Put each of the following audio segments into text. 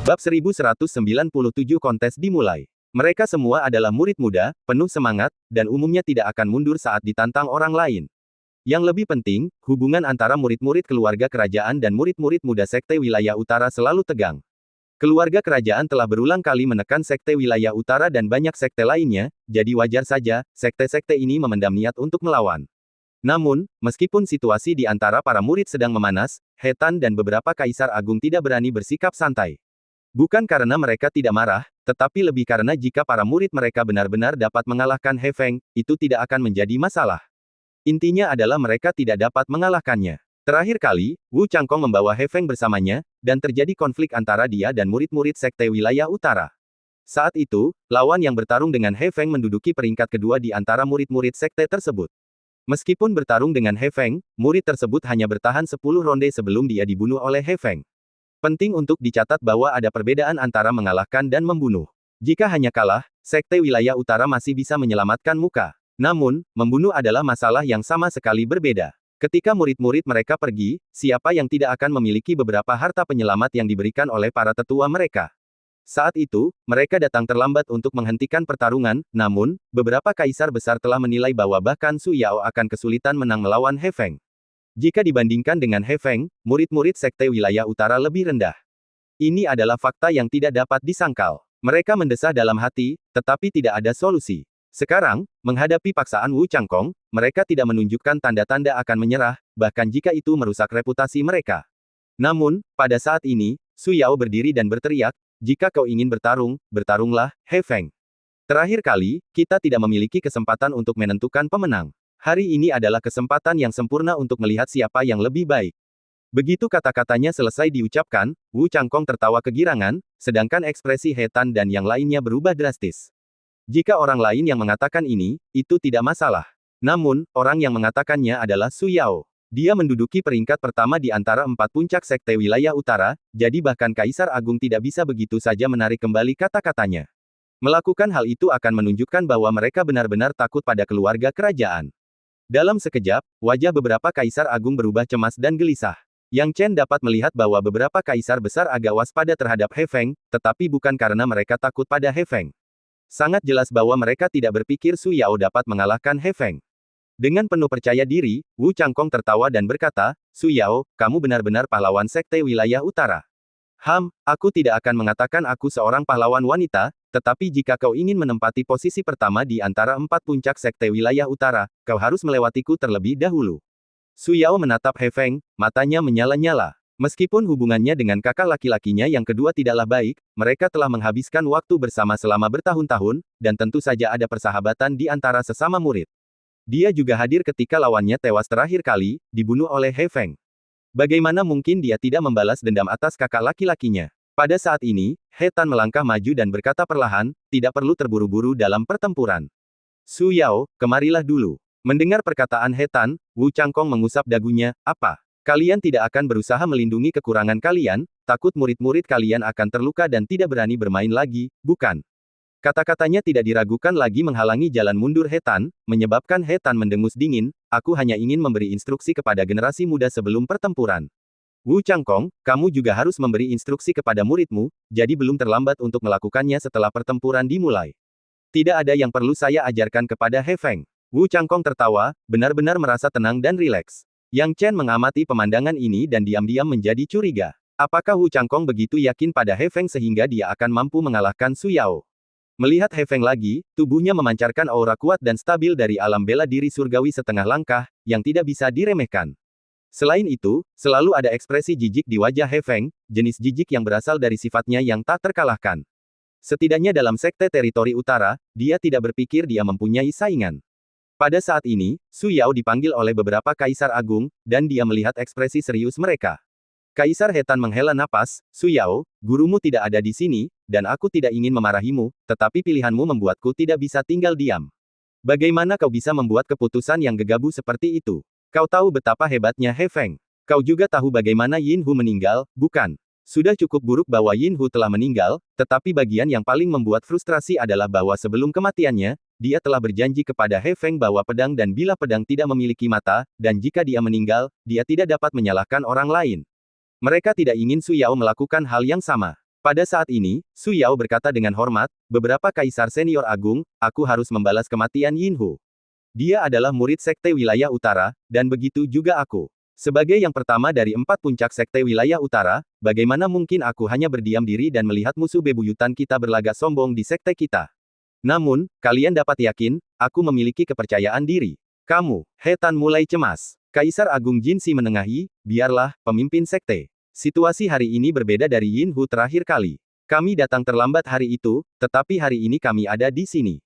Bab 1197 kontes dimulai. Mereka semua adalah murid muda, penuh semangat, dan umumnya tidak akan mundur saat ditantang orang lain. Yang lebih penting, hubungan antara murid-murid keluarga kerajaan dan murid-murid muda Sekte Wilayah Utara selalu tegang. Keluarga kerajaan telah berulang kali menekan Sekte Wilayah Utara dan banyak sekte lainnya, jadi wajar saja, sekte-sekte ini memendam niat untuk melawan. Namun, meskipun situasi di antara para murid sedang memanas, He Tan dan beberapa kaisar agung tidak berani bersikap santai. Bukan karena mereka tidak marah, tetapi lebih karena jika para murid mereka benar-benar dapat mengalahkan He Feng, itu tidak akan menjadi masalah. Intinya adalah mereka tidak dapat mengalahkannya. Terakhir kali, Wu Changkong membawa He Feng bersamanya, dan terjadi konflik antara dia dan murid-murid Sekte Wilayah Utara. Saat itu, lawan yang bertarung dengan He Feng menduduki peringkat kedua di antara murid-murid sekte tersebut. Meskipun bertarung dengan He Feng, murid tersebut hanya bertahan 10 ronde sebelum dia dibunuh oleh He Feng. Penting untuk dicatat bahwa ada perbedaan antara mengalahkan dan membunuh. Jika hanya kalah, Sekte Wilayah Utara masih bisa menyelamatkan muka. Namun, membunuh adalah masalah yang sama sekali berbeda. Ketika murid-murid mereka pergi, siapa yang tidak akan memiliki beberapa harta penyelamat yang diberikan oleh para tetua mereka? Saat itu, mereka datang terlambat untuk menghentikan pertarungan, namun, beberapa kaisar besar telah menilai bahwa bahkan Su Yao akan kesulitan menang melawan He Feng. Jika dibandingkan dengan He Feng, murid-murid Sekte Wilayah Utara lebih rendah. Ini adalah fakta yang tidak dapat disangkal. Mereka mendesah dalam hati, tetapi tidak ada solusi. Sekarang, menghadapi paksaan Wu Changkong, mereka tidak menunjukkan tanda-tanda akan menyerah, bahkan jika itu merusak reputasi mereka. Namun, pada saat ini, Su Yao berdiri dan berteriak, "Jika kau ingin bertarung, bertarunglah, He Feng. Terakhir kali, kita tidak memiliki kesempatan untuk menentukan pemenang. Hari ini adalah kesempatan yang sempurna untuk melihat siapa yang lebih baik." Begitu kata-katanya selesai diucapkan, Wu Changkong tertawa kegirangan, sedangkan ekspresi He Tan dan yang lainnya berubah drastis. Jika orang lain yang mengatakan ini, itu tidak masalah. Namun, orang yang mengatakannya adalah Su Yao. Dia menduduki peringkat pertama di antara 4 puncak Sekte Wilayah Utara, jadi bahkan Kaisar Agung tidak bisa begitu saja menarik kembali kata-katanya. Melakukan hal itu akan menunjukkan bahwa mereka benar-benar takut pada keluarga kerajaan. Dalam sekejap, wajah beberapa kaisar agung berubah cemas dan gelisah. Yang Chen dapat melihat bahwa beberapa kaisar besar agak waspada terhadap He Feng, tetapi bukan karena mereka takut pada He Feng. Sangat jelas bahwa mereka tidak berpikir Su Yao dapat mengalahkan He Feng. Dengan penuh percaya diri, Wu Changkong tertawa dan berkata, "Su Yao, kamu benar-benar pahlawan Sekte Wilayah Utara. Aku tidak akan mengatakan aku seorang pahlawan wanita, tetapi jika kau ingin menempati posisi pertama di antara 4 puncak Sekte Wilayah Utara, kau harus melewatiku terlebih dahulu." Su Yao menatap He Feng, matanya menyala-nyala. Meskipun hubungannya dengan kakak laki-lakinya yang kedua tidaklah baik, mereka telah menghabiskan waktu bersama selama bertahun-tahun, dan tentu saja ada persahabatan di antara sesama murid. Dia juga hadir ketika lawannya tewas terakhir kali, dibunuh oleh He Feng. Bagaimana mungkin dia tidak membalas dendam atas kakak laki-lakinya? Pada saat ini, He Tan melangkah maju dan berkata perlahan, "Tidak perlu terburu-buru dalam pertempuran. Su Yao, kemarilah dulu." Mendengar perkataan He Tan, Wu Changkong mengusap dagunya, "Apa? Kalian tidak akan berusaha melindungi kekurangan kalian, takut murid-murid kalian akan terluka dan tidak berani bermain lagi, bukan?" Kata-katanya tidak diragukan lagi menghalangi jalan mundur He Tan, menyebabkan He Tan mendengus dingin, "Aku hanya ingin memberi instruksi kepada generasi muda sebelum pertempuran. Wu Changkong, kamu juga harus memberi instruksi kepada muridmu, jadi belum terlambat untuk melakukannya setelah pertempuran dimulai. Tidak ada yang perlu saya ajarkan kepada He Feng." Wu Changkong tertawa, benar-benar merasa tenang dan rileks. Yang Chen mengamati pemandangan ini dan diam-diam menjadi curiga. Apakah Wu Changkong begitu yakin pada He Feng sehingga dia akan mampu mengalahkan Su Yao? Melihat He Feng lagi, tubuhnya memancarkan aura kuat dan stabil dari alam bela diri surgawi setengah langkah, yang tidak bisa diremehkan. Selain itu, selalu ada ekspresi jijik di wajah He Feng, jenis jijik yang berasal dari sifatnya yang tak terkalahkan. Setidaknya dalam Sekte Teritori Utara, dia tidak berpikir dia mempunyai saingan. Pada saat ini, Su Yao dipanggil oleh beberapa kaisar agung, dan dia melihat ekspresi serius mereka. Kaisar He Tan menghela napas, "Su Yao, gurumu tidak ada di sini, dan aku tidak ingin memarahimu, tetapi pilihanmu membuatku tidak bisa tinggal diam. Bagaimana kau bisa membuat keputusan yang gegabah seperti itu? Kau tahu betapa hebatnya He Feng. Kau juga tahu bagaimana Yin Hu meninggal, bukan? Sudah cukup buruk bahwa Yin Hu telah meninggal, tetapi bagian yang paling membuat frustrasi adalah bahwa sebelum kematiannya, dia telah berjanji kepada He Feng bahwa pedang dan bilah pedang tidak memiliki mata, dan jika dia meninggal, dia tidak dapat menyalahkan orang lain. Mereka tidak ingin Su Yao melakukan hal yang sama. Pada saat ini, Su Yao berkata dengan hormat, beberapa kaisar senior agung, aku harus membalas kematian Yin Hu. Dia adalah murid Sekte Wilayah Utara, dan begitu juga aku. Sebagai yang pertama dari 4 puncak Sekte Wilayah Utara, bagaimana mungkin aku hanya berdiam diri dan melihat musuh bebuyutan kita berlagak sombong di sekte kita? Namun, kalian dapat yakin, aku memiliki kepercayaan diri. Kamu, He Tan mulai cemas. Kaisar Agung Jin Si menengahi, biarlah, pemimpin sekte. Situasi hari ini berbeda dari Yin Hu terakhir kali. Kami datang terlambat hari itu, tetapi hari ini kami ada di sini.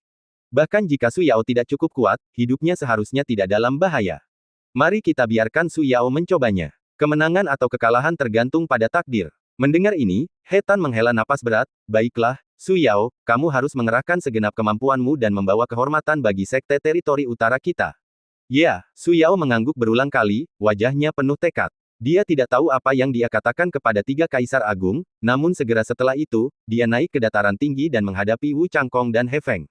Bahkan jika Su Yao tidak cukup kuat, hidupnya seharusnya tidak dalam bahaya. Mari kita biarkan Su Yao mencobanya. Kemenangan atau kekalahan tergantung pada takdir. Mendengar ini, He Tan menghela napas berat, baiklah, Su Yao, kamu harus mengerahkan segenap kemampuanmu dan membawa kehormatan bagi sekte teritori utara kita. Ya, Su Yao mengangguk berulang kali, wajahnya penuh tekad. Dia tidak tahu apa yang dia katakan kepada 3 kaisar agung, namun segera setelah itu, dia naik ke dataran tinggi dan menghadapi Wu Changkong dan He Feng.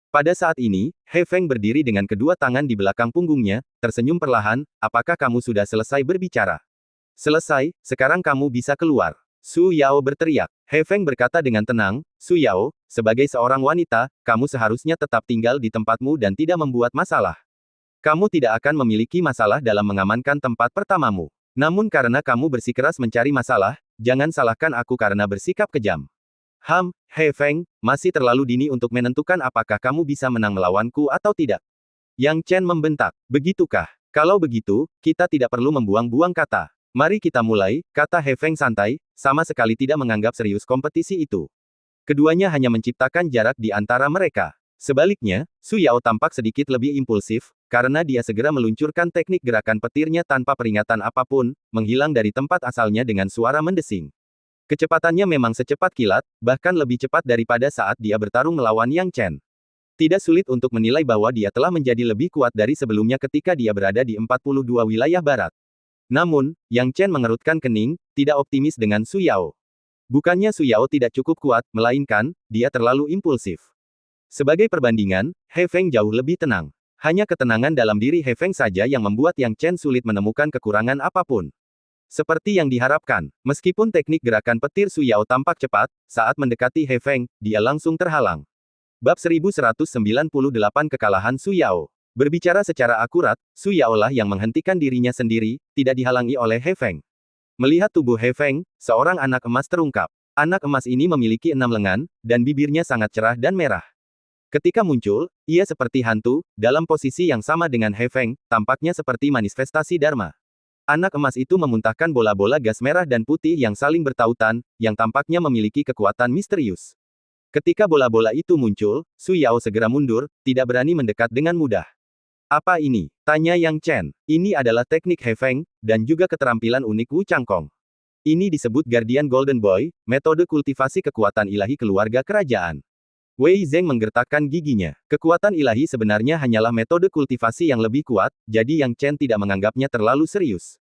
Pada saat ini, He Feng berdiri dengan kedua tangan di belakang punggungnya, tersenyum perlahan, apakah kamu sudah selesai berbicara? Selesai, sekarang kamu bisa keluar. Su Yao berteriak. He Feng berkata dengan tenang, Su Yao, sebagai seorang wanita, kamu seharusnya tetap tinggal di tempatmu dan tidak membuat masalah. Kamu tidak akan memiliki masalah dalam mengamankan tempat pertamamu. Namun karena kamu bersikeras mencari masalah, jangan salahkan aku karena bersikap kejam. He Feng, masih terlalu dini untuk menentukan apakah kamu bisa menang melawanku atau tidak. Yang Chen membentak. Begitukah? Kalau begitu, kita tidak perlu membuang-buang kata. Mari kita mulai, kata He Feng santai, sama sekali tidak menganggap serius kompetisi itu. Keduanya hanya menciptakan jarak di antara mereka. Sebaliknya, Su Yao tampak sedikit lebih impulsif, karena dia segera meluncurkan teknik gerakan petirnya tanpa peringatan apapun, menghilang dari tempat asalnya dengan suara mendesing. Kecepatannya memang secepat kilat, bahkan lebih cepat daripada saat dia bertarung melawan Yang Chen. Tidak sulit untuk menilai bahwa dia telah menjadi lebih kuat dari sebelumnya ketika dia berada di 42 wilayah barat. Namun, Yang Chen mengerutkan kening, tidak optimis dengan Su Yao. Bukannya Su Yao tidak cukup kuat, melainkan, dia terlalu impulsif. Sebagai perbandingan, He Feng jauh lebih tenang. Hanya ketenangan dalam diri He Feng saja yang membuat Yang Chen sulit menemukan kekurangan apapun. Seperti yang diharapkan, meskipun teknik gerakan petir Su Yao tampak cepat, saat mendekati He Feng, dia langsung terhalang. Bab 1198 Kekalahan Su Yao. Berbicara secara akurat, Su Yao lah yang menghentikan dirinya sendiri, tidak dihalangi oleh He Feng. Melihat tubuh He Feng, seorang anak emas terungkap. Anak emas ini memiliki 6 lengan, dan bibirnya sangat cerah dan merah. Ketika muncul, ia seperti hantu, dalam posisi yang sama dengan He Feng, tampaknya seperti manifestasi Dharma. Anak emas itu memuntahkan bola-bola gas merah dan putih yang saling bertautan, yang tampaknya memiliki kekuatan misterius. Ketika bola-bola itu muncul, Su Yao segera mundur, tidak berani mendekat dengan mudah. Apa ini? Tanya Yang Chen. Ini adalah teknik He Feng, dan juga keterampilan unik Wu Changkong. Ini disebut Guardian Golden Boy, metode kultivasi kekuatan ilahi keluarga kerajaan. Wei Zeng menggertakkan giginya. Kekuatan ilahi sebenarnya hanyalah metode kultivasi yang lebih kuat, jadi Yang Chen tidak menganggapnya terlalu serius.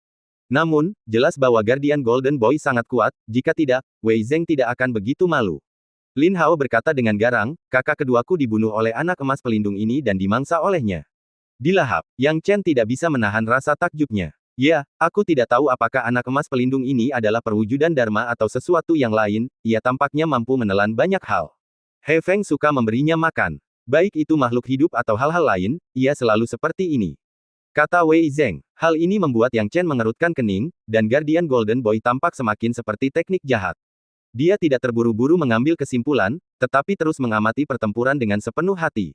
Namun, jelas bahwa Guardian Golden Boy sangat kuat, jika tidak, Wei Zeng tidak akan begitu malu. Lin Hao berkata dengan garang, kakak keduaku dibunuh oleh anak emas pelindung ini dan dimangsa olehnya. Dilahap, Yang Chen tidak bisa menahan rasa takjubnya. Ya, aku tidak tahu apakah anak emas pelindung ini adalah perwujudan Dharma atau sesuatu yang lain, ia tampaknya mampu menelan banyak hal. He Feng suka memberinya makan. Baik itu makhluk hidup atau hal-hal lain, ia selalu seperti ini. Kata Wei Zeng. Hal ini membuat Yang Chen mengerutkan kening, dan Guardian Golden Boy tampak semakin seperti teknik jahat. Dia tidak terburu-buru mengambil kesimpulan, tetapi terus mengamati pertempuran dengan sepenuh hati.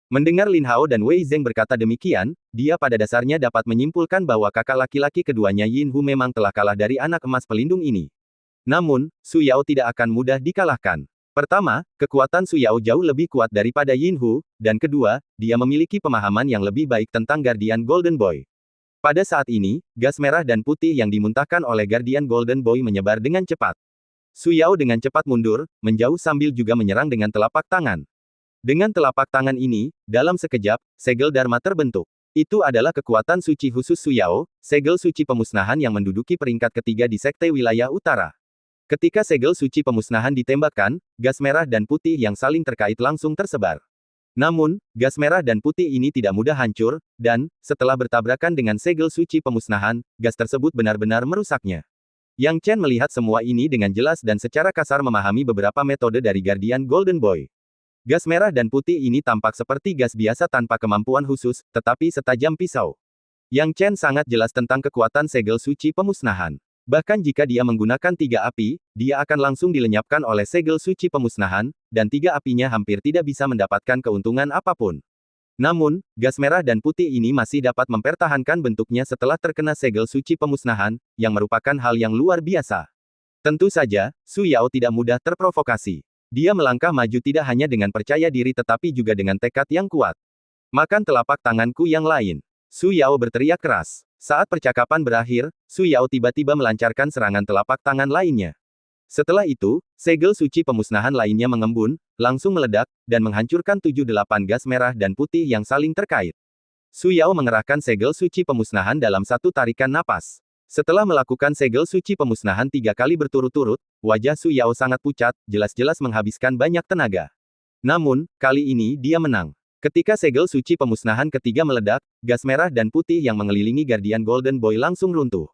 Mendengar Lin Hao dan Wei Zeng berkata demikian, dia pada dasarnya dapat menyimpulkan bahwa kakak laki-laki keduanya Yin Hu memang telah kalah dari anak emas pelindung ini. Namun, Su Yao tidak akan mudah dikalahkan. Pertama, kekuatan Su Yao jauh lebih kuat daripada Yin Hu, dan kedua, dia memiliki pemahaman yang lebih baik tentang Guardian Golden Boy. Pada saat ini, gas merah dan putih yang dimuntahkan oleh Guardian Golden Boy menyebar dengan cepat. Su Yao dengan cepat mundur, menjauh sambil juga menyerang dengan telapak tangan. Dengan telapak tangan ini, dalam sekejap, segel Dharma terbentuk. Itu adalah kekuatan suci khusus Su Yao, segel suci pemusnahan yang menduduki peringkat ketiga di Sekte Wilayah Utara. Ketika segel suci pemusnahan ditembakkan, gas merah dan putih yang saling terkait langsung tersebar. Namun, gas merah dan putih ini tidak mudah hancur, dan, setelah bertabrakan dengan segel suci pemusnahan, gas tersebut benar-benar merusaknya. Yang Chen melihat semua ini dengan jelas dan secara kasar memahami beberapa metode dari Guardian Golden Boy. Gas merah dan putih ini tampak seperti gas biasa tanpa kemampuan khusus, tetapi setajam pisau. Yang Chen sangat jelas tentang kekuatan segel suci pemusnahan. Bahkan jika dia menggunakan 3 api, dia akan langsung dilenyapkan oleh segel suci pemusnahan, dan 3 apinya hampir tidak bisa mendapatkan keuntungan apapun. Namun, gas merah dan putih ini masih dapat mempertahankan bentuknya setelah terkena segel suci pemusnahan, yang merupakan hal yang luar biasa. Tentu saja, Su Yao tidak mudah terprovokasi. Dia melangkah maju tidak hanya dengan percaya diri tetapi juga dengan tekad yang kuat. Makan telapak tanganku yang lain. Su Yao berteriak keras. Saat percakapan berakhir, Su Yao tiba-tiba melancarkan serangan telapak tangan lainnya. Setelah itu, segel suci pemusnahan lainnya mengembun, langsung meledak, dan menghancurkan 7-8 gas merah dan putih yang saling terkait. Su Yao mengerahkan segel suci pemusnahan dalam satu tarikan napas. Setelah melakukan segel suci pemusnahan 3 kali berturut-turut, wajah Su Yao sangat pucat, jelas-jelas menghabiskan banyak tenaga. Namun, kali ini dia menang. Ketika segel suci pemusnahan ketiga meledak, gas merah dan putih yang mengelilingi Guardian Golden Boy langsung runtuh.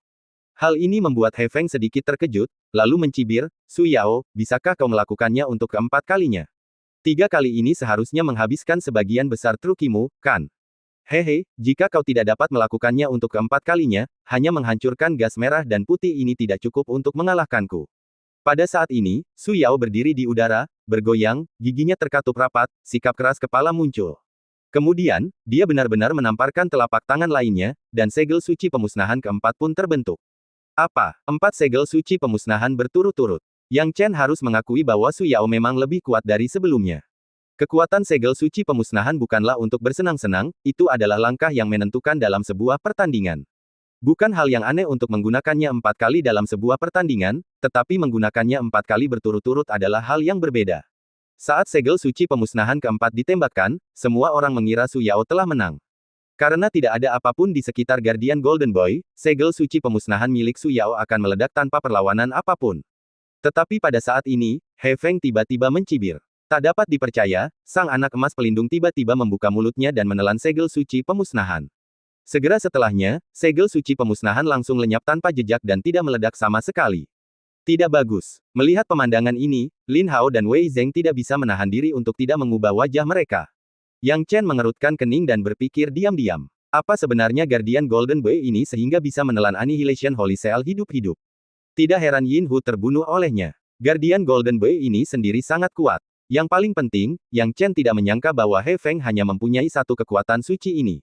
Hal ini membuat He Feng sedikit terkejut, lalu mencibir, Su Yao, bisakah kau melakukannya untuk keempat kalinya? 3 kali ini seharusnya menghabiskan sebagian besar trukimu, kan? Hehe, jika kau tidak dapat melakukannya untuk keempat kalinya, hanya menghancurkan gas merah dan putih ini tidak cukup untuk mengalahkanku. Pada saat ini, Su Yao berdiri di udara, bergoyang, giginya terkatup rapat, sikap keras kepala muncul. Kemudian, dia benar-benar menamparkan telapak tangan lainnya, dan segel suci pemusnahan keempat pun terbentuk. Apa? 4 segel suci pemusnahan berturut-turut. Yang Chen harus mengakui bahwa Su Yao memang lebih kuat dari sebelumnya. Kekuatan segel suci pemusnahan bukanlah untuk bersenang-senang, itu adalah langkah yang menentukan dalam sebuah pertandingan. Bukan hal yang aneh untuk menggunakannya 4 kali dalam sebuah pertandingan, tetapi menggunakannya 4 kali berturut-turut adalah hal yang berbeda. Saat segel suci pemusnahan keempat ditembakkan, semua orang mengira Su Yao telah menang. Karena tidak ada apapun di sekitar Guardian Golden Boy, segel suci pemusnahan milik Su Yao akan meledak tanpa perlawanan apapun. Tetapi pada saat ini, He Feng tiba-tiba mencibir. Tak dapat dipercaya, sang anak emas pelindung tiba-tiba membuka mulutnya dan menelan segel suci pemusnahan. Segera setelahnya, segel suci pemusnahan langsung lenyap tanpa jejak dan tidak meledak sama sekali. Tidak bagus. Melihat pemandangan ini, Lin Hao dan Wei Zeng tidak bisa menahan diri untuk tidak mengubah wajah mereka. Yang Chen mengerutkan kening dan berpikir diam-diam. Apa sebenarnya Guardian Golden Boy ini sehingga bisa menelan Annihilation Holy Seal hidup-hidup? Tidak heran Yin Hu terbunuh olehnya. Guardian Golden Boy ini sendiri sangat kuat. Yang paling penting, Yang Chen tidak menyangka bahwa He Feng hanya mempunyai satu kekuatan suci ini.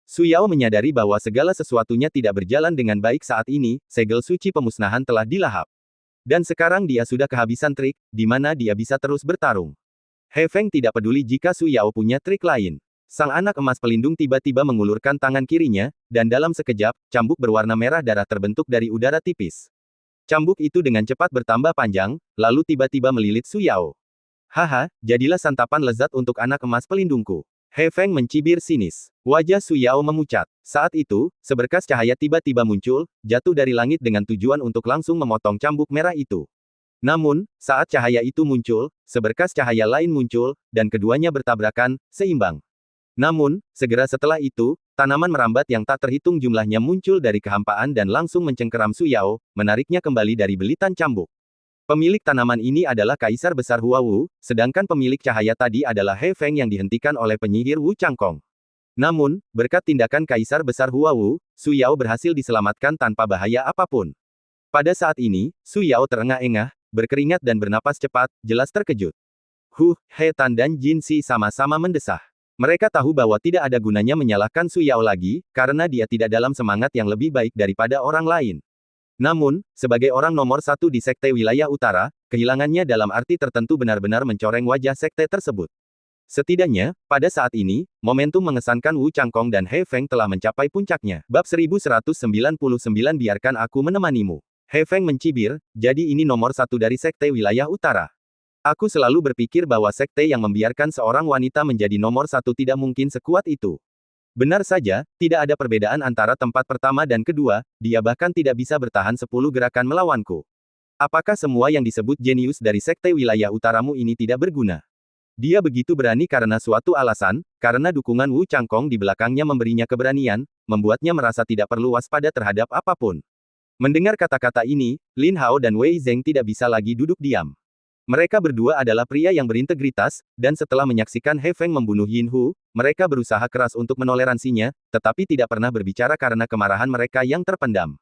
Su Yao menyadari bahwa segala sesuatunya tidak berjalan dengan baik saat ini, segel suci pemusnahan telah dilahap. Dan sekarang dia sudah kehabisan trik, di mana dia bisa terus bertarung. He Feng tidak peduli jika Su Yao punya trik lain. Sang anak emas pelindung tiba-tiba mengulurkan tangan kirinya, dan dalam sekejap, cambuk berwarna merah darah terbentuk dari udara tipis. Cambuk itu dengan cepat bertambah panjang, lalu tiba-tiba melilit Su Yao. Haha, jadilah santapan lezat untuk anak emas pelindungku. He Feng mencibir sinis. Wajah Su Yao memucat. Saat itu, seberkas cahaya tiba-tiba muncul, jatuh dari langit dengan tujuan untuk langsung memotong cambuk merah itu. Namun, saat cahaya itu muncul, seberkas cahaya lain muncul, dan keduanya bertabrakan, seimbang. Namun, segera setelah itu, tanaman merambat yang tak terhitung jumlahnya muncul dari kehampaan dan langsung mencengkeram Su Yao, menariknya kembali dari belitan cambuk. Pemilik tanaman ini adalah Kaisar Besar Hua Wu, sedangkan pemilik cahaya tadi adalah He Feng yang dihentikan oleh penyihir Wu Changkong. Namun, berkat tindakan Kaisar Besar Hua Wu, Su Yao berhasil diselamatkan tanpa bahaya apapun. Pada saat ini, Su Yao terengah-engah, berkeringat dan bernapas cepat, jelas terkejut. He Tan dan Jin Si sama-sama mendesah. Mereka tahu bahwa tidak ada gunanya menyalahkan Su Yao lagi, karena dia tidak dalam semangat yang lebih baik daripada orang lain. Namun, sebagai orang nomor 1 di Sekte Wilayah Utara, kehilangannya dalam arti tertentu benar-benar mencoreng wajah sekte tersebut. Setidaknya, pada saat ini, momentum mengesankan Wu Changkong dan He Feng telah mencapai puncaknya. Bab 1199 biarkan aku menemanimu. He Feng mencibir, jadi ini nomor 1 dari Sekte Wilayah Utara. Aku selalu berpikir bahwa sekte yang membiarkan seorang wanita menjadi nomor 1 tidak mungkin sekuat itu. Benar saja, tidak ada perbedaan antara tempat pertama dan kedua, dia bahkan tidak bisa bertahan 10 gerakan melawanku. Apakah semua yang disebut jenius dari Sekte Wilayah Utaramu ini tidak berguna? Dia begitu berani karena suatu alasan, karena dukungan Wu Changkong di belakangnya memberinya keberanian, membuatnya merasa tidak perlu waspada terhadap apapun. Mendengar kata-kata ini, Lin Hao dan Wei Zeng tidak bisa lagi duduk diam. Mereka berdua adalah pria yang berintegritas, dan setelah menyaksikan He Feng membunuh Yin Hu, mereka berusaha keras untuk menoleransinya, tetapi tidak pernah berbicara karena kemarahan mereka yang terpendam.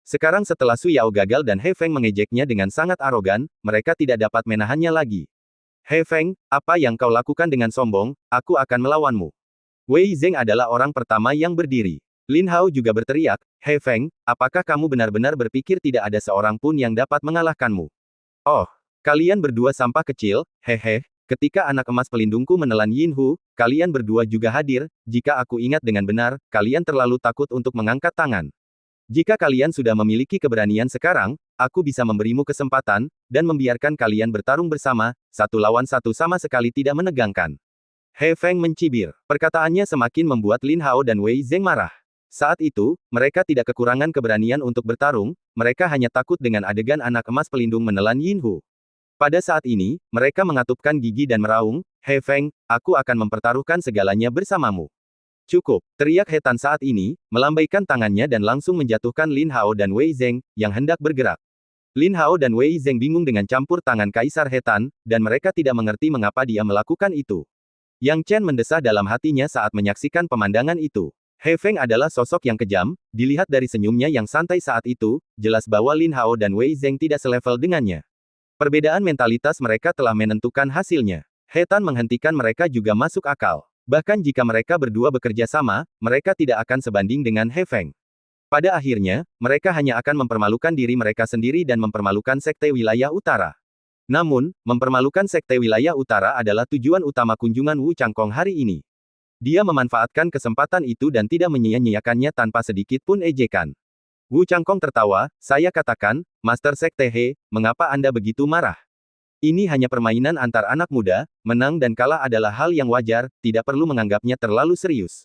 Sekarang setelah Su Yao gagal dan He Feng mengejeknya dengan sangat arogan, mereka tidak dapat menahannya lagi. He Feng, apa yang kau lakukan dengan sombong, aku akan melawanmu. Wei Zeng adalah orang pertama yang berdiri. Lin Hao juga berteriak, He Feng, apakah kamu benar-benar berpikir tidak ada seorang pun yang dapat mengalahkanmu? Oh, kalian berdua sampah kecil, hehe, ketika anak emas pelindungku menelan Yin Hu, kalian berdua juga hadir, jika aku ingat dengan benar, kalian terlalu takut untuk mengangkat tangan. Jika kalian sudah memiliki keberanian sekarang, aku bisa memberimu kesempatan, dan membiarkan kalian bertarung bersama, satu lawan satu sama sekali tidak menegangkan. He Feng mencibir. Perkataannya semakin membuat Lin Hao dan Wei Zeng marah. Saat itu, mereka tidak kekurangan keberanian untuk bertarung, mereka hanya takut dengan adegan anak emas pelindung menelan Yin Hu. Pada saat ini, mereka mengatupkan gigi dan meraung, He Feng, aku akan mempertaruhkan segalanya bersamamu. Cukup, teriak He Tan saat ini, melambaikan tangannya dan langsung menjatuhkan Lin Hao dan Wei Zeng, yang hendak bergerak. Lin Hao dan Wei Zeng bingung dengan campur tangan Kaisar He Tan, dan mereka tidak mengerti mengapa dia melakukan itu. Yang Chen mendesah dalam hatinya saat menyaksikan pemandangan itu. He Feng adalah sosok yang kejam, dilihat dari senyumnya yang santai saat itu, jelas bahwa Lin Hao dan Wei Zeng tidak selevel dengannya. Perbedaan mentalitas mereka telah menentukan hasilnya. He Tan menghentikan mereka juga masuk akal. Bahkan jika mereka berdua bekerja sama, mereka tidak akan sebanding dengan He Feng. Pada akhirnya, mereka hanya akan mempermalukan diri mereka sendiri dan mempermalukan Sekte Wilayah Utara. Namun, mempermalukan Sekte Wilayah Utara adalah tujuan utama kunjungan Wu Changkong hari ini. Dia memanfaatkan kesempatan itu dan tidak menyia-nyiakannya tanpa sedikit pun ejekan. Wu Changkong tertawa, saya katakan, Master Sekte He, mengapa Anda begitu marah? Ini hanya permainan antar anak muda, menang dan kalah adalah hal yang wajar, tidak perlu menganggapnya terlalu serius.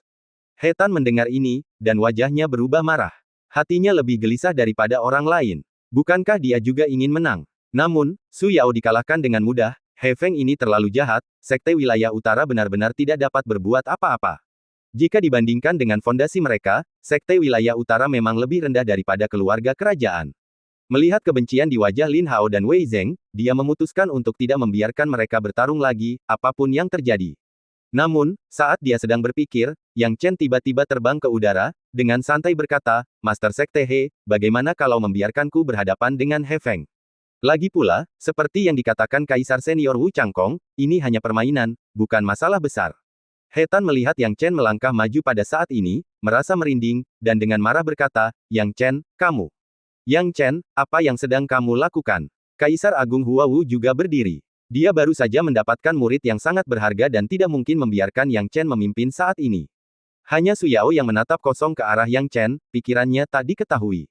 He Tan mendengar ini, dan wajahnya berubah marah. Hatinya lebih gelisah daripada orang lain. Bukankah dia juga ingin menang? Namun, Su Yao dikalahkan dengan mudah. He Feng ini terlalu jahat, Sekte Wilayah Utara benar-benar tidak dapat berbuat apa-apa. Jika dibandingkan dengan fondasi mereka, Sekte Wilayah Utara memang lebih rendah daripada keluarga kerajaan. Melihat kebencian di wajah Lin Hao dan Wei Zeng, dia memutuskan untuk tidak membiarkan mereka bertarung lagi, apapun yang terjadi. Namun, saat dia sedang berpikir, Yang Chen tiba-tiba terbang ke udara, dengan santai berkata, Master Sekte He, bagaimana kalau membiarkanku berhadapan dengan He Feng? Lagi pula, seperti yang dikatakan Kaisar Senior Wu Changkong, ini hanya permainan, bukan masalah besar. He Tan melihat Yang Chen melangkah maju pada saat ini, merasa merinding, dan dengan marah berkata, Yang Chen, kamu. Yang Chen, apa yang sedang kamu lakukan? Kaisar Agung Hua Wu juga berdiri. Dia baru saja mendapatkan murid yang sangat berharga dan tidak mungkin membiarkan Yang Chen memimpin saat ini. Hanya Su Yao yang menatap kosong ke arah Yang Chen, pikirannya tak diketahui.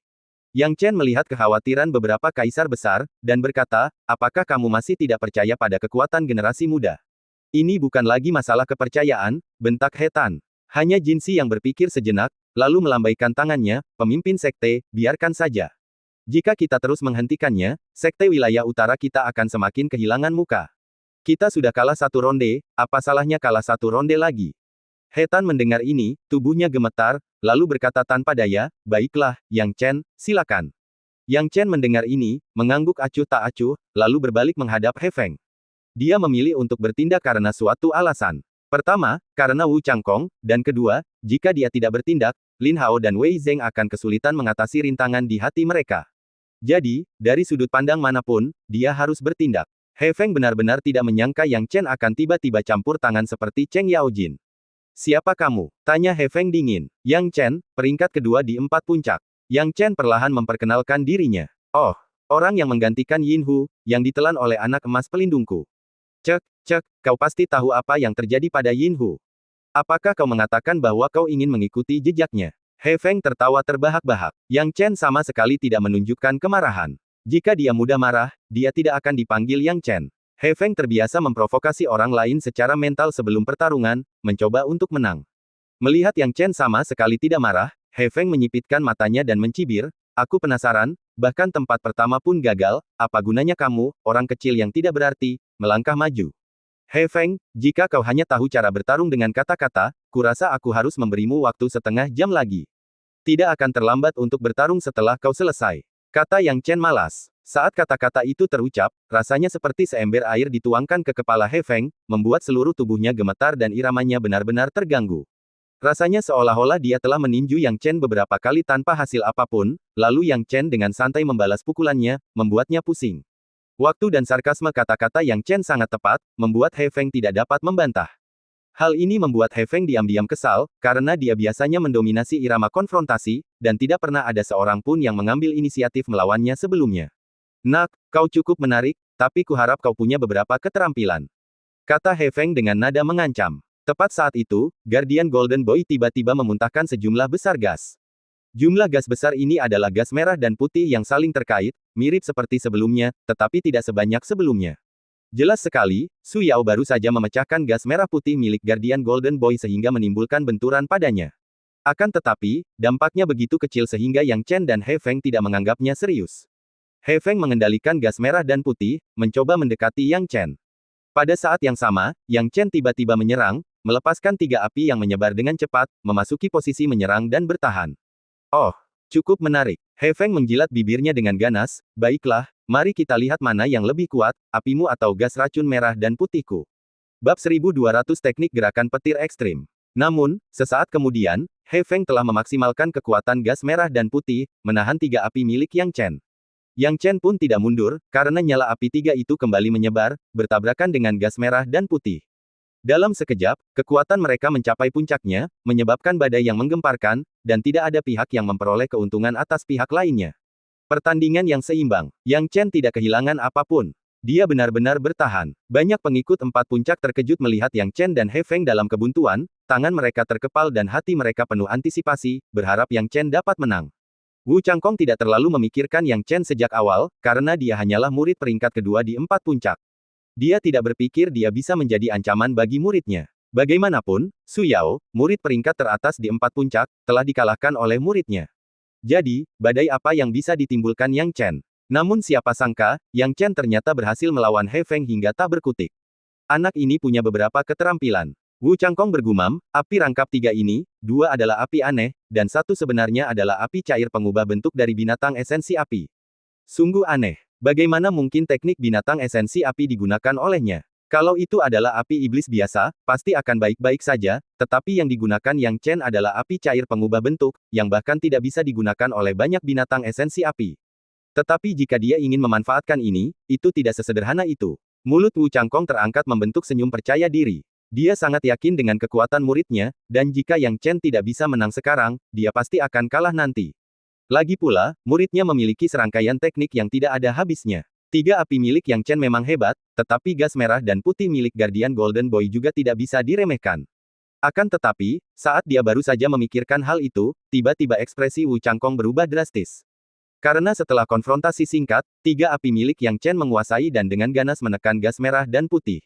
Yang Chen melihat kekhawatiran beberapa kaisar besar, dan berkata, apakah kamu masih tidak percaya pada kekuatan generasi muda? Ini bukan lagi masalah kepercayaan, bentak He Tan. Hanya Jinsi yang berpikir sejenak, lalu melambaikan tangannya, pemimpin sekte, biarkan saja. Jika kita terus menghentikannya, Sekte Wilayah Utara kita akan semakin kehilangan muka. Kita sudah kalah satu ronde, apa salahnya kalah satu ronde lagi? He Tan mendengar ini, tubuhnya gemetar, lalu berkata tanpa daya, baiklah, Yang Chen, silakan. Yang Chen mendengar ini, mengangguk acuh tak acuh, lalu berbalik menghadap He Feng. Dia memilih untuk bertindak karena suatu alasan. Pertama, karena Wu Changkong, dan kedua, jika dia tidak bertindak, Lin Hao dan Wei Zeng akan kesulitan mengatasi rintangan di hati mereka. Jadi, dari sudut pandang manapun, dia harus bertindak. He Feng benar-benar tidak menyangka Yang Chen akan tiba-tiba campur tangan seperti Cheng Yaojin. Siapa kamu? Tanya He Feng dingin. Yang Chen, peringkat kedua di 4 puncak. Yang Chen perlahan memperkenalkan dirinya. Oh, orang yang menggantikan Yin Hu, yang ditelan oleh anak emas pelindungku. Cek, kau pasti tahu apa yang terjadi pada Yin Hu. Apakah kau mengatakan bahwa kau ingin mengikuti jejaknya? He Feng tertawa terbahak-bahak. Yang Chen sama sekali tidak menunjukkan kemarahan. Jika dia mudah marah, dia tidak akan dipanggil Yang Chen. He Feng terbiasa memprovokasi orang lain secara mental sebelum pertarungan, mencoba untuk menang. Melihat Yang Chen sama sekali tidak marah, He Feng menyipitkan matanya dan mencibir, aku penasaran, bahkan tempat pertama pun gagal, apa gunanya kamu, orang kecil yang tidak berarti, melangkah maju. He Feng, jika kau hanya tahu cara bertarung dengan kata-kata, kurasa aku harus memberimu waktu setengah jam lagi. Tidak akan terlambat untuk bertarung setelah kau selesai. Kata Yang Chen malas. Saat kata-kata itu terucap, rasanya seperti seember air dituangkan ke kepala He Feng, membuat seluruh tubuhnya gemetar dan iramanya benar-benar terganggu. Rasanya seolah-olah dia telah meninju Yang Chen beberapa kali tanpa hasil apapun, lalu Yang Chen dengan santai membalas pukulannya, membuatnya pusing. Waktu dan sarkasme kata-kata Yang Chen sangat tepat, membuat He Feng tidak dapat membantah. Hal ini membuat He Feng diam-diam kesal, karena dia biasanya mendominasi irama konfrontasi, dan tidak pernah ada seorang pun yang mengambil inisiatif melawannya sebelumnya. Nak, kau cukup menarik, tapi kuharap kau punya beberapa keterampilan. Kata He Feng dengan nada mengancam. Tepat saat itu, Guardian Golden Boy tiba-tiba memuntahkan sejumlah besar gas. Jumlah gas besar ini adalah gas merah dan putih yang saling terkait, mirip seperti sebelumnya, tetapi tidak sebanyak sebelumnya. Jelas sekali, Su Yao baru saja memecahkan gas merah putih milik Guardian Golden Boy sehingga menimbulkan benturan padanya. Akan tetapi, dampaknya begitu kecil sehingga Yang Chen dan He Feng tidak menganggapnya serius. He Feng mengendalikan gas merah dan putih, mencoba mendekati Yang Chen. Pada saat yang sama, Yang Chen tiba-tiba menyerang, melepaskan 3 api yang menyebar dengan cepat, memasuki posisi menyerang dan bertahan. Oh, cukup menarik. He Feng menjilat bibirnya dengan ganas. Baiklah, mari kita lihat mana yang lebih kuat, apimu atau gas racun merah dan putihku. Bab 1200 Teknik Gerakan Petir Ekstrim. Namun, sesaat kemudian, He Feng telah memaksimalkan kekuatan gas merah dan putih, menahan 3 api milik Yang Chen. Yang Chen pun tidak mundur, karena nyala api 3 itu kembali menyebar, bertabrakan dengan gas merah dan putih. Dalam sekejap, kekuatan mereka mencapai puncaknya, menyebabkan badai yang menggemparkan, dan tidak ada pihak yang memperoleh keuntungan atas pihak lainnya. Pertandingan yang seimbang. Yang Chen tidak kehilangan apapun. Dia benar-benar bertahan. Banyak pengikut 4 puncak terkejut melihat Yang Chen dan He Feng dalam kebuntuan, tangan mereka terkepal dan hati mereka penuh antisipasi, berharap Yang Chen dapat menang. Wu Changkong tidak terlalu memikirkan Yang Chen sejak awal, karena dia hanyalah murid peringkat kedua di 4 puncak. Dia tidak berpikir dia bisa menjadi ancaman bagi muridnya. Bagaimanapun, Su Yao, murid peringkat teratas di 4 puncak, telah dikalahkan oleh muridnya. Jadi, badai apa yang bisa ditimbulkan Yang Chen? Namun siapa sangka, Yang Chen ternyata berhasil melawan He Feng hingga tak berkutik. Anak ini punya beberapa keterampilan. Wu Changkong bergumam, api rangkap 3 ini, 2 adalah api aneh, dan 1 sebenarnya adalah api cair pengubah bentuk dari binatang esensi api. Sungguh aneh. Bagaimana mungkin teknik binatang esensi api digunakan olehnya? Kalau itu adalah api iblis biasa, pasti akan baik-baik saja, tetapi yang digunakan Yang Chen adalah api cair pengubah bentuk, yang bahkan tidak bisa digunakan oleh banyak binatang esensi api. Tetapi jika dia ingin memanfaatkan ini, itu tidak sesederhana itu. Mulut Wu Changkong terangkat membentuk senyum percaya diri. Dia sangat yakin dengan kekuatan muridnya, dan jika Yang Chen tidak bisa menang sekarang, dia pasti akan kalah nanti. Lagi pula, muridnya memiliki serangkaian teknik yang tidak ada habisnya. 3 api milik Yang Chen memang hebat, tetapi gas merah dan putih milik Guardian Golden Boy juga tidak bisa diremehkan. Akan tetapi, saat dia baru saja memikirkan hal itu, tiba-tiba ekspresi Wu Changkong berubah drastis. Karena setelah konfrontasi singkat, 3 api milik Yang Chen menguasai dan dengan ganas menekan gas merah dan putih.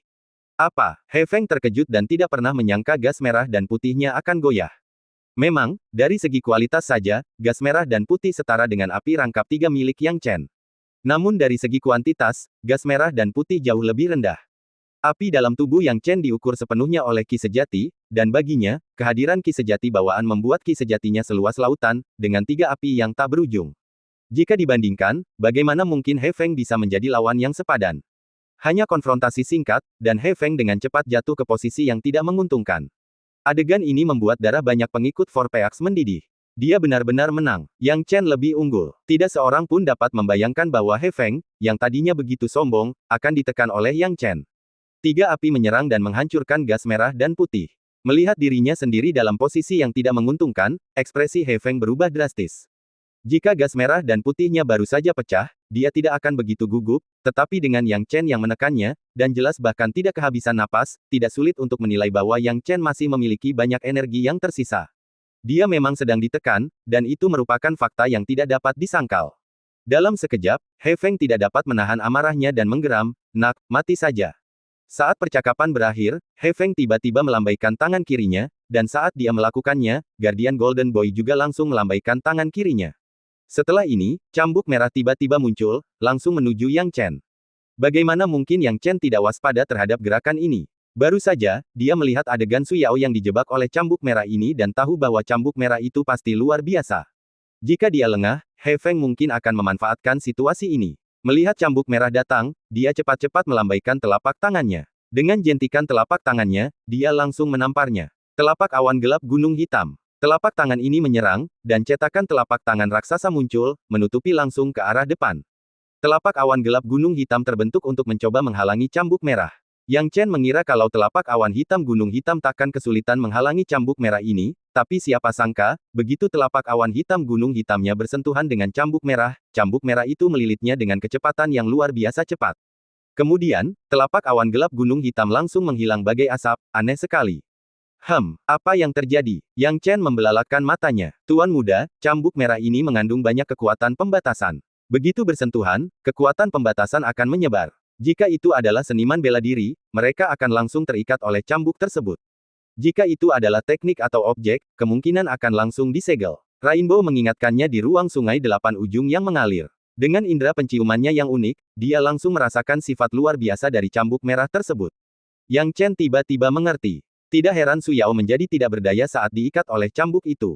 Apa? He Feng terkejut dan tidak pernah menyangka gas merah dan putihnya akan goyah. Memang, dari segi kualitas saja, gas merah dan putih setara dengan api rangkap 3 milik Yang Chen. Namun dari segi kuantitas, gas merah dan putih jauh lebih rendah. Api dalam tubuh Yang Chen diukur sepenuhnya oleh ki sejati, dan baginya, kehadiran ki sejati bawaan membuat ki sejatinya seluas lautan, dengan 3 api yang tak berujung. Jika dibandingkan, bagaimana mungkin He Feng bisa menjadi lawan yang sepadan? Hanya konfrontasi singkat, dan He Feng dengan cepat jatuh ke posisi yang tidak menguntungkan. Adegan ini membuat darah banyak pengikut Vorpeax mendidih. Dia benar-benar menang. Yang Chen lebih unggul. Tidak seorang pun dapat membayangkan bahwa He Feng, yang tadinya begitu sombong, akan ditekan oleh Yang Chen. 3 api menyerang dan menghancurkan gas merah dan putih. Melihat dirinya sendiri dalam posisi yang tidak menguntungkan, ekspresi He Feng berubah drastis. Jika gas merah dan putihnya baru saja pecah, dia tidak akan begitu gugup, tetapi dengan Yang Chen yang menekannya, dan jelas bahkan tidak kehabisan napas, tidak sulit untuk menilai bahwa Yang Chen masih memiliki banyak energi yang tersisa. Dia memang sedang ditekan, dan itu merupakan fakta yang tidak dapat disangkal. Dalam sekejap, He Feng tidak dapat menahan amarahnya dan menggeram, "Nak, mati saja." Saat percakapan berakhir, He Feng tiba-tiba melambaikan tangan kirinya, dan saat dia melakukannya, Guardian Golden Boy juga langsung melambaikan tangan kirinya. Setelah ini, cambuk merah tiba-tiba muncul, langsung menuju Yang Chen. Bagaimana mungkin Yang Chen tidak waspada terhadap gerakan ini? Baru saja, dia melihat adegan Su Yao yang dijebak oleh cambuk merah ini dan tahu bahwa cambuk merah itu pasti luar biasa. Jika dia lengah, He Feng mungkin akan memanfaatkan situasi ini. Melihat cambuk merah datang, dia cepat-cepat melambaikan telapak tangannya. Dengan jentikan telapak tangannya, dia langsung menamparnya. Telapak awan gelap gunung hitam. Telapak tangan ini menyerang, dan cetakan telapak tangan raksasa muncul, menutupi langsung ke arah depan. Telapak awan gelap gunung hitam terbentuk untuk mencoba menghalangi cambuk merah. Yang Chen mengira kalau telapak awan hitam gunung hitam takkan kesulitan menghalangi cambuk merah ini, tapi siapa sangka, begitu telapak awan hitam gunung hitamnya bersentuhan dengan cambuk merah itu melilitnya dengan kecepatan yang luar biasa cepat. Kemudian, telapak awan gelap gunung hitam langsung menghilang bagai asap, aneh sekali. Apa yang terjadi? Yang Chen membelalakkan matanya. Tuan muda, cambuk merah ini mengandung banyak kekuatan pembatasan. Begitu bersentuhan, kekuatan pembatasan akan menyebar. Jika itu adalah seniman bela diri, mereka akan langsung terikat oleh cambuk tersebut. Jika itu adalah teknik atau objek, kemungkinan akan langsung disegel. Rainbow mengingatkannya di ruang sungai delapan ujung yang mengalir. Dengan indera penciumannya yang unik, dia langsung merasakan sifat luar biasa dari cambuk merah tersebut. Yang Chen tiba-tiba mengerti. Tidak heran Su Yao menjadi tidak berdaya saat diikat oleh cambuk itu.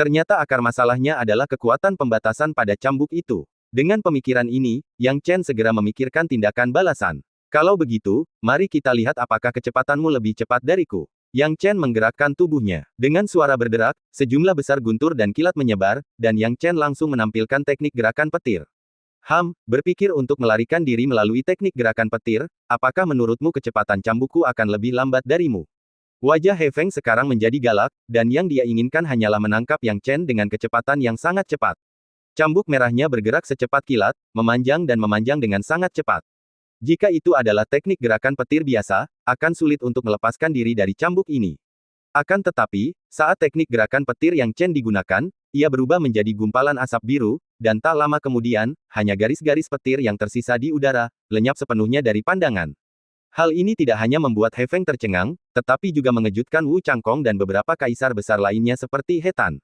Ternyata akar masalahnya adalah kekuatan pembatasan pada cambuk itu. Dengan pemikiran ini, Yang Chen segera memikirkan tindakan balasan. Kalau begitu, mari kita lihat apakah kecepatanmu lebih cepat dariku. Yang Chen menggerakkan tubuhnya. Dengan suara berderak, sejumlah besar guntur dan kilat menyebar, dan Yang Chen langsung menampilkan teknik gerakan petir. Berpikir untuk melarikan diri melalui teknik gerakan petir, apakah menurutmu kecepatan cambukku akan lebih lambat darimu? Wajah He Feng sekarang menjadi galak, dan yang dia inginkan hanyalah menangkap Yang Chen dengan kecepatan yang sangat cepat. Cambuk merahnya bergerak secepat kilat, memanjang dan memanjang dengan sangat cepat. Jika itu adalah teknik gerakan petir biasa, akan sulit untuk melepaskan diri dari cambuk ini. Akan tetapi, saat teknik gerakan petir Yang Chen digunakan, ia berubah menjadi gumpalan asap biru, dan tak lama kemudian, hanya garis-garis petir yang tersisa di udara, lenyap sepenuhnya dari pandangan. Hal ini tidak hanya membuat He Feng tercengang, tetapi juga mengejutkan Wu Changkong dan beberapa kaisar besar lainnya seperti He Tan.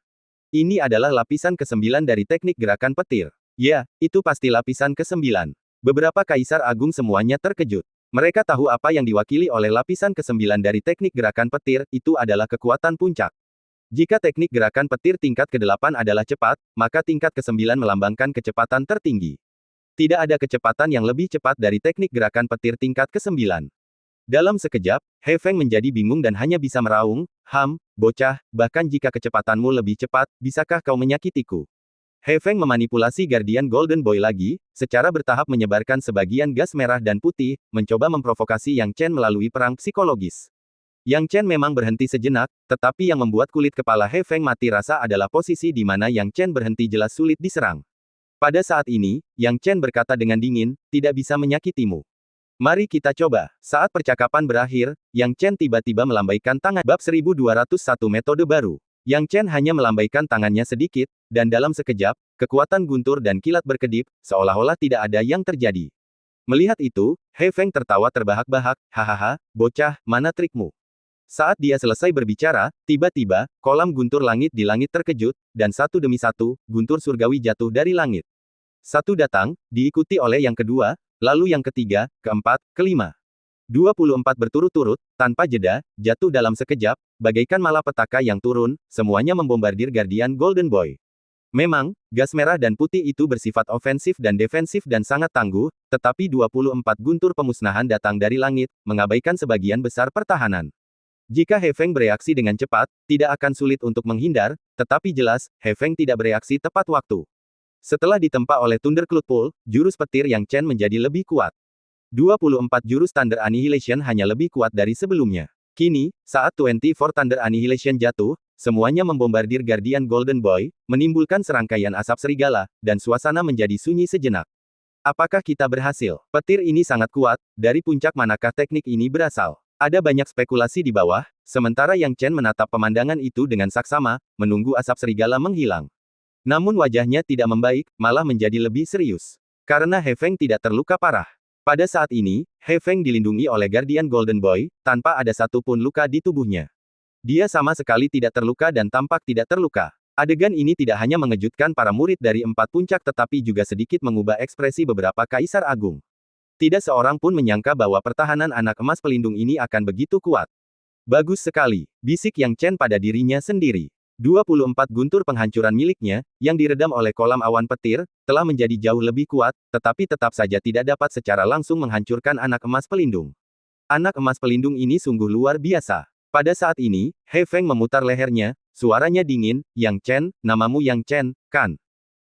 Ini adalah lapisan ke-9 dari teknik gerakan petir. Ya, itu pasti lapisan ke-9. Beberapa kaisar agung semuanya terkejut. Mereka tahu apa yang diwakili oleh lapisan ke-9 dari teknik gerakan petir, itu adalah kekuatan puncak. Jika teknik gerakan petir tingkat ke-8 adalah cepat, maka tingkat ke-9 melambangkan kecepatan tertinggi. Tidak ada kecepatan yang lebih cepat dari teknik gerakan petir tingkat ke-9. Dalam sekejap, He Feng menjadi bingung dan hanya bisa meraung, bocah, bahkan jika kecepatanmu lebih cepat, bisakah kau menyakitiku? He Feng memanipulasi Guardian Golden Boy lagi, secara bertahap menyebarkan sebagian gas merah dan putih, mencoba memprovokasi Yang Chen melalui perang psikologis. Yang Chen memang berhenti sejenak, tetapi yang membuat kulit kepala He Feng mati rasa adalah posisi di mana Yang Chen berhenti jelas sulit diserang. Pada saat ini, Yang Chen berkata dengan dingin, tidak bisa menyakitimu. Mari kita coba. Saat percakapan berakhir, Yang Chen tiba-tiba melambaikan tangan. Bab 1201 metode baru. Yang Chen hanya melambaikan tangannya sedikit, dan dalam sekejap, kekuatan guntur dan kilat berkedip, seolah-olah tidak ada yang terjadi. Melihat itu, He Feng tertawa terbahak-bahak, hahaha, bocah, mana trikmu? Saat dia selesai berbicara, tiba-tiba, kolam guntur langit di langit terkejut, dan satu demi satu, guntur surgawi jatuh dari langit. Satu datang, diikuti oleh yang kedua, lalu yang ketiga, keempat, kelima. 24 berturut-turut, tanpa jeda, jatuh dalam sekejap, bagaikan malapetaka yang turun, semuanya membombardir Guardian Golden Boy. Memang, gas merah dan putih itu bersifat ofensif dan defensif dan sangat tangguh, tetapi 24 guntur pemusnahan datang dari langit, mengabaikan sebagian besar pertahanan. Jika He Feng bereaksi dengan cepat, tidak akan sulit untuk menghindar, tetapi jelas, He Feng tidak bereaksi tepat waktu. Setelah ditempa oleh Thunder Cloud Pool, jurus petir Yang Chen menjadi lebih kuat. 24 jurus Thunder Annihilation hanya lebih kuat dari sebelumnya. Kini, saat 24 Thunder Annihilation jatuh, semuanya membombardir Guardian Golden Boy, menimbulkan serangkaian asap serigala, dan suasana menjadi sunyi sejenak. Apakah kita berhasil? Petir ini sangat kuat, dari puncak manakah teknik ini berasal? Ada banyak spekulasi di bawah, sementara Yang Chen menatap pemandangan itu dengan saksama, menunggu asap serigala menghilang. Namun wajahnya tidak membaik, malah menjadi lebih serius. Karena He Feng tidak terluka parah. Pada saat ini, He Feng dilindungi oleh Guardian Golden Boy, tanpa ada satupun luka di tubuhnya. Dia sama sekali tidak terluka dan tampak tidak terluka. Adegan ini tidak hanya mengejutkan para murid dari 4 puncak tetapi juga sedikit mengubah ekspresi beberapa kaisar agung. Tidak seorang pun menyangka bahwa pertahanan anak emas pelindung ini akan begitu kuat. Bagus sekali, bisik Yang Chen pada dirinya sendiri. 24 guntur penghancuran miliknya, yang diredam oleh kolam awan petir, telah menjadi jauh lebih kuat, tetapi tetap saja tidak dapat secara langsung menghancurkan anak emas pelindung. Anak emas pelindung ini sungguh luar biasa. Pada saat ini, He Feng memutar lehernya, suaranya dingin, Yang Chen, namamu Yang Chen, kan?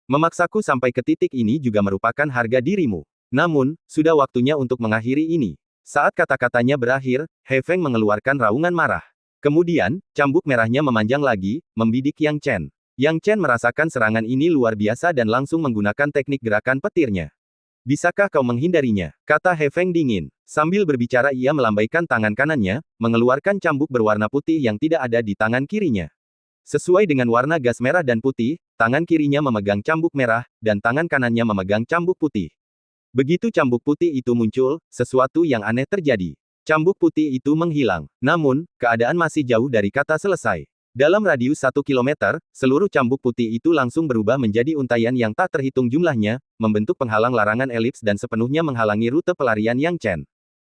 Memaksaku sampai ke titik ini juga merupakan harga dirimu. Namun, sudah waktunya untuk mengakhiri ini. Saat kata-katanya berakhir, He Feng mengeluarkan raungan marah. Kemudian, cambuk merahnya memanjang lagi, membidik Yang Chen. Yang Chen merasakan serangan ini luar biasa dan langsung menggunakan teknik gerakan petirnya. Bisakah kau menghindarinya? Kata He Feng dingin. Sambil berbicara ia melambaikan tangan kanannya, mengeluarkan cambuk berwarna putih yang tidak ada di tangan kirinya. Sesuai dengan warna gas merah dan putih, tangan kirinya memegang cambuk merah, dan tangan kanannya memegang cambuk putih. Begitu cambuk putih itu muncul, sesuatu yang aneh terjadi. Cambuk putih itu menghilang. Namun, keadaan masih jauh dari kata selesai. Dalam radius 1 kilometer, seluruh cambuk putih itu langsung berubah menjadi untaian yang tak terhitung jumlahnya, membentuk penghalang larangan elips dan sepenuhnya menghalangi rute pelarian Yang Chen.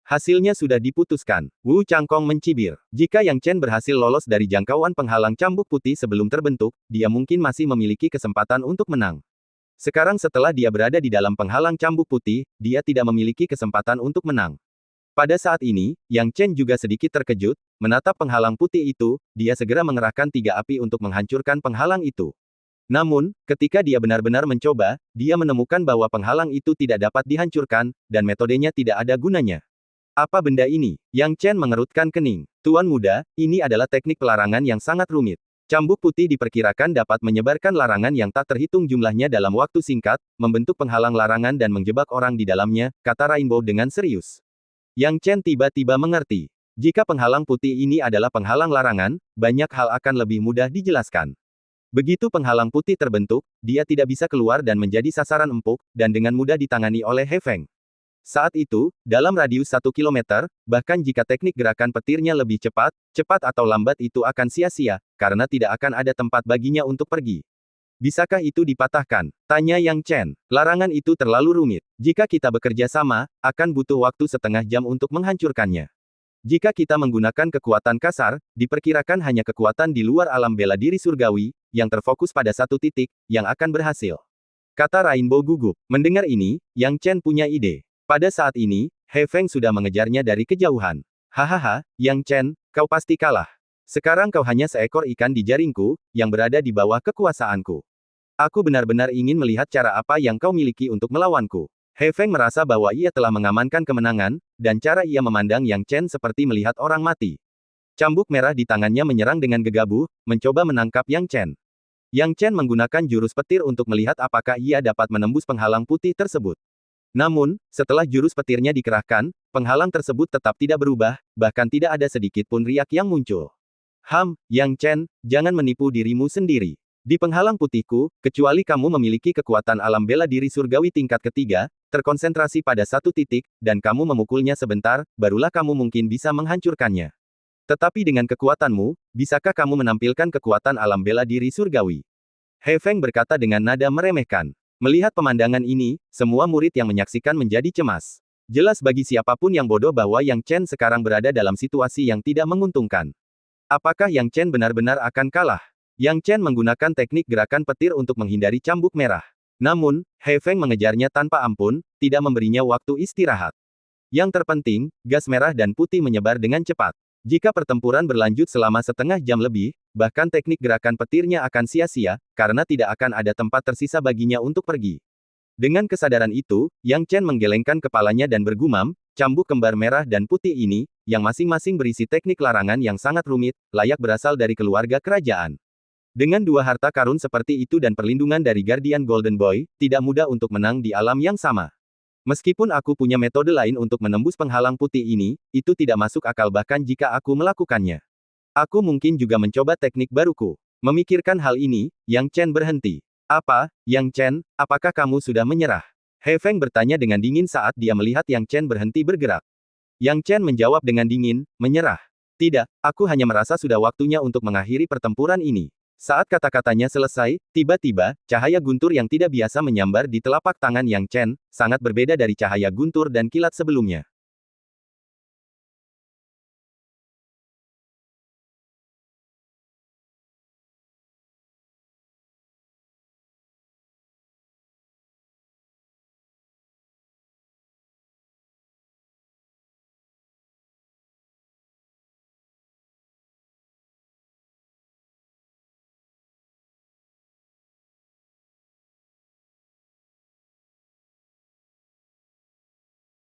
Hasilnya sudah diputuskan. Wu Changkong mencibir. Jika Yang Chen berhasil lolos dari jangkauan penghalang cambuk putih sebelum terbentuk, dia mungkin masih memiliki kesempatan untuk menang. Sekarang setelah dia berada di dalam penghalang cambuk putih, dia tidak memiliki kesempatan untuk menang. Pada saat ini, Yang Chen juga sedikit terkejut, menatap penghalang putih itu, dia segera mengerahkan 3 api untuk menghancurkan penghalang itu. Namun, ketika dia benar-benar mencoba, dia menemukan bahwa penghalang itu tidak dapat dihancurkan, dan metodenya tidak ada gunanya. Apa benda ini? Yang Chen mengerutkan kening. Tuan muda, ini adalah teknik pelarangan yang sangat rumit. Cambuk putih diperkirakan dapat menyebarkan larangan yang tak terhitung jumlahnya dalam waktu singkat, membentuk penghalang larangan dan menjebak orang di dalamnya, kata Rainbow dengan serius. Yang Chen tiba-tiba mengerti. Jika penghalang putih ini adalah penghalang larangan, banyak hal akan lebih mudah dijelaskan. Begitu penghalang putih terbentuk, dia tidak bisa keluar dan menjadi sasaran empuk, dan dengan mudah ditangani oleh He Feng. Saat itu, dalam radius 1 kilometer, bahkan jika teknik gerakan petirnya lebih cepat, cepat atau lambat itu akan sia-sia, karena tidak akan ada tempat baginya untuk pergi. Bisakah itu dipatahkan? Tanya Yang Chen. Larangan itu terlalu rumit. Jika kita bekerja sama, akan butuh waktu setengah jam untuk menghancurkannya. Jika kita menggunakan kekuatan kasar, diperkirakan hanya kekuatan di luar alam bela diri surgawi, yang terfokus pada satu titik, yang akan berhasil. Kata Rainbow gugup. Mendengar ini, Yang Chen punya ide. Pada saat ini, He Feng sudah mengejarnya dari kejauhan. Hahaha, Yang Chen, kau pasti kalah. Sekarang kau hanya seekor ikan di jaringku, yang berada di bawah kekuasaanku. Aku benar-benar ingin melihat cara apa yang kau miliki untuk melawanku. He Feng merasa bahwa ia telah mengamankan kemenangan, dan cara ia memandang Yang Chen seperti melihat orang mati. Cambuk merah di tangannya menyerang dengan gegabah, mencoba menangkap Yang Chen. Yang Chen menggunakan jurus petir untuk melihat apakah ia dapat menembus penghalang putih tersebut. Namun, setelah jurus petirnya dikerahkan, penghalang tersebut tetap tidak berubah, bahkan tidak ada sedikit pun riak yang muncul. Yang Chen, jangan menipu dirimu sendiri. Di penghalang putihku, kecuali kamu memiliki kekuatan alam bela diri surgawi tingkat ketiga, terkonsentrasi pada satu titik, dan kamu memukulnya sebentar, barulah kamu mungkin bisa menghancurkannya. Tetapi dengan kekuatanmu, bisakah kamu menampilkan kekuatan alam bela diri surgawi? He Feng berkata dengan nada meremehkan. Melihat pemandangan ini, semua murid yang menyaksikan menjadi cemas. Jelas bagi siapapun yang bodoh bahwa Yang Chen sekarang berada dalam situasi yang tidak menguntungkan. Apakah Yang Chen benar-benar akan kalah? Yang Chen menggunakan teknik gerakan petir untuk menghindari cambuk merah. Namun, He Feng mengejarnya tanpa ampun, tidak memberinya waktu istirahat. Yang terpenting, gas merah dan putih menyebar dengan cepat. Jika pertempuran berlanjut selama setengah jam lebih, bahkan teknik gerakan petirnya akan sia-sia, karena tidak akan ada tempat tersisa baginya untuk pergi. Dengan kesadaran itu, Yang Chen menggelengkan kepalanya dan bergumam, cambuk kembar merah dan putih ini, yang masing-masing berisi teknik larangan yang sangat rumit, layak berasal dari keluarga kerajaan. Dengan 2 harta karun seperti itu dan perlindungan dari Guardian Golden Boy, tidak mudah untuk menang di alam yang sama. Meskipun aku punya metode lain untuk menembus penghalang putih ini, itu tidak masuk akal bahkan jika aku melakukannya. Aku mungkin juga mencoba teknik baruku. Memikirkan hal ini, Yang Chen berhenti. Apa, Yang Chen, apakah kamu sudah menyerah? He Feng bertanya dengan dingin saat dia melihat Yang Chen berhenti bergerak. Yang Chen menjawab dengan dingin, menyerah. Tidak, aku hanya merasa sudah waktunya untuk mengakhiri pertempuran ini. Saat kata-katanya selesai, tiba-tiba, cahaya guntur yang tidak biasa menyambar di telapak tangan Yang Chen, sangat berbeda dari cahaya guntur dan kilat sebelumnya.